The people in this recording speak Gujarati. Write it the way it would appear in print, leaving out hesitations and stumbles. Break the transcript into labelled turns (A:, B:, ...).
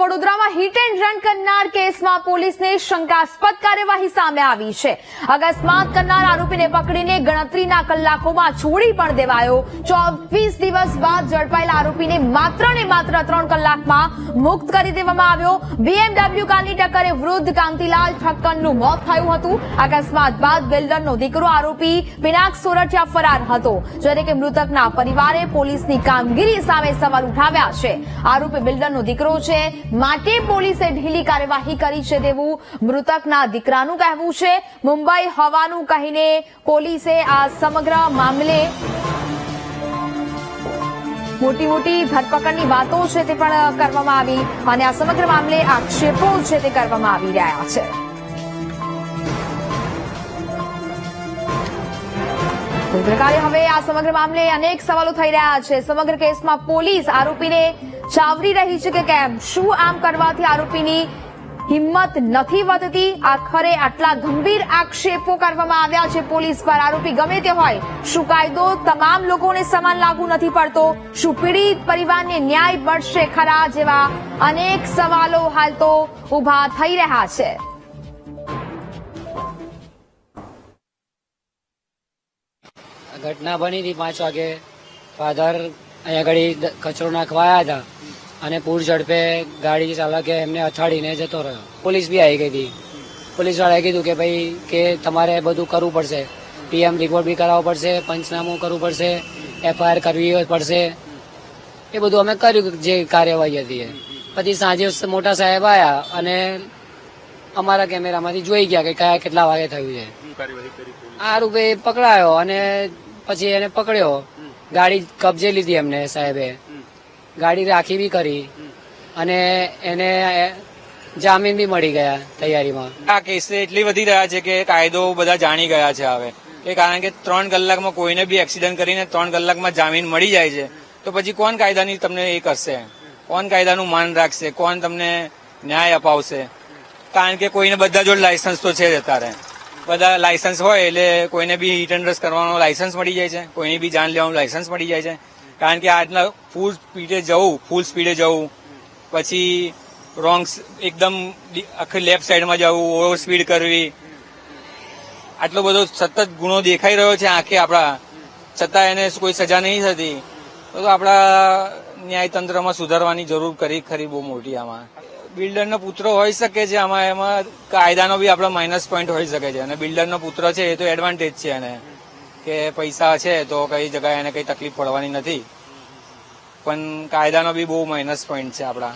A: વડોદરામાં હિટ એન્ડ રન કરનાર કેસમાં પોલીસને શંકાસ્પદ કાર્યવાહી સામે આવી છે। અકસ્માત કરનાર આરોપીને પકડીને ગણતરીના કલાકોમાં છોડી પણ દેવાયો। 24 દિવસ બાદ ઝડપાયેલા આરોપીને માત્ર ને માત્ર 3 કલાકમાં મુક્ત કરી દેવામાં આવ્યો। BMW કારની ટક્કરે વૃદ્ધ કાંતિલાલ ઠક્કરનું મોત થયું હતું। અકસ્માત બાદ બિલ્ડરનો દીકરો આરોપી પિનાક સોરઠિયા ફરાર હતો, જ્યારે કે મૃતકના પરિવારે પોલીસની કામગીરી સામે સવાલ ઉઠાવ્યા છે। આરોપી બિલ્ડરનો દીકરો છે, માટે પોલીસે ઢીલી કાર્યવાહી કરી છે તેવું મૃતકના દીકરાનું કહેવું છે। મુંબઈ હોવાનું કહીને પોલીસે આ સમગ્ર મામલે મોટી ધરપકડની વાતો છે તે પણ કરવામાં આવી અને આ સમગ્ર મામલે આક્ષેપો છે તે કરવામાં આવી રહ્યા છે। પત્રકારે હવે આ સમગ્ર મામલે અનેક સવાલો થઈ રહ્યા છે। સમગ્ર કેસમાં પોલીસ આરોપીને ચાવરી રહી છે કે કેમ? શું આમ કરવાથી આરોપીની હિંમત નથી વધતી? આખરે આટલા ગંભીર આક્ષેપો કરવામાં આવ્યા છે પોલીસ પર। આરોપી ગમે તે હોય, શું કાયદો તમામ લોકોને સમાન લાગુ નથી પડતો? શું પીડિત પરિવારને ન્યાય મળશે ખરા? જેવા અનેક સવાલો હાલ તો ઉભા થઈ રહ્યા છે।
B: ઘટના બની હતી 5 વાગે। ફાધર અહીંયા આગળ કચરો નાખવા આવ્યા હતા અને પૂર ઝડપે ગાડી ચાલકે એમને અથાડીને જતો રહ્યો। પોલીસ બી આવી ગઈ હતી। પોલીસ વાળાએ કીધું કે ભાઈ કે તમારે બધું કરવું પડશે, PM રિપોર્ટ બી કરાવવો પડશે, પંચનામું કરવું પડશે, FIR કરવી પડશે। એ બધું અમે કર્યું જે કાર્યવાહી હતી। પછી સાંજે મોટા સાહેબ આવ્યા અને અમારા કેમેરામાંથી જોઈ ગયા કે કયા કેટલા વાગે થયું છે। આરોપી પકડાયો અને પછી એને પકડ્યો, ગાડી કબજે લીધી એમને સાહેબે, ગાડી રાખી બી કરી અને એને જામીન બી મળી ગયા તૈયારીમાં।
C: આ કેસ એટલી વધી રહ્યા છે કે કાયદો બધા જાણી ગયા છે હવે, કે કારણ કે 3 કલાકમાં કોઈને બી એક્સિડન્ટ કરીને 3 કલાકમાં જામીન મળી જાય છે, તો પછી કોણ કાયદાની તમને એ કરશે? કોણ કાયદાનું માન રાખશે? કોણ તમને ન્યાય અપાવશે? કારણ કે કોઈને બધા જોડે લાયસન્સ તો છે જ અત્યારે। બધા લાયસન્સ હોય એટલે કોઈને બી હિટ એન્ડ રન કરવાનો લાયસન્સ મળી જાય છે, કોઈની બી જાન લેવાનું લાયસન્સ મળી જાય છે। કારણ કે આજના ફૂલ સ્પીડે જવું, પછી રોંગ એકદમ આખી લેફ્ટ સાઈડમાં જવું, ઓવર સ્પીડ કરવી, આટલો બધો સતત ગુનો દેખાઈ રહ્યો છે આંખે આપણા, છતાં એને કોઈ સજા નહીં થતી, તો આપણા ન્યાયતંત્રમાં સુધારવાની જરૂર ખરી બહુ મોટી। આમાં બિલ્ડરનો પુત્ર હોઈ શકે છે, એમાં કાયદાનો બી આપણા માઇનસ પોઈન્ટ હોઈ શકે છે, અને બિલ્ડરનો પુત્ર છે એ તો એડવાન્ટેજ છે એને, કે પૈસા છે તો કઈ જગ્યાએ એને કઈ તકલીફ પડવાની નથી, પણ કાયદાનો બી બહુ માઇનસ પોઈન્ટ છે આપણા।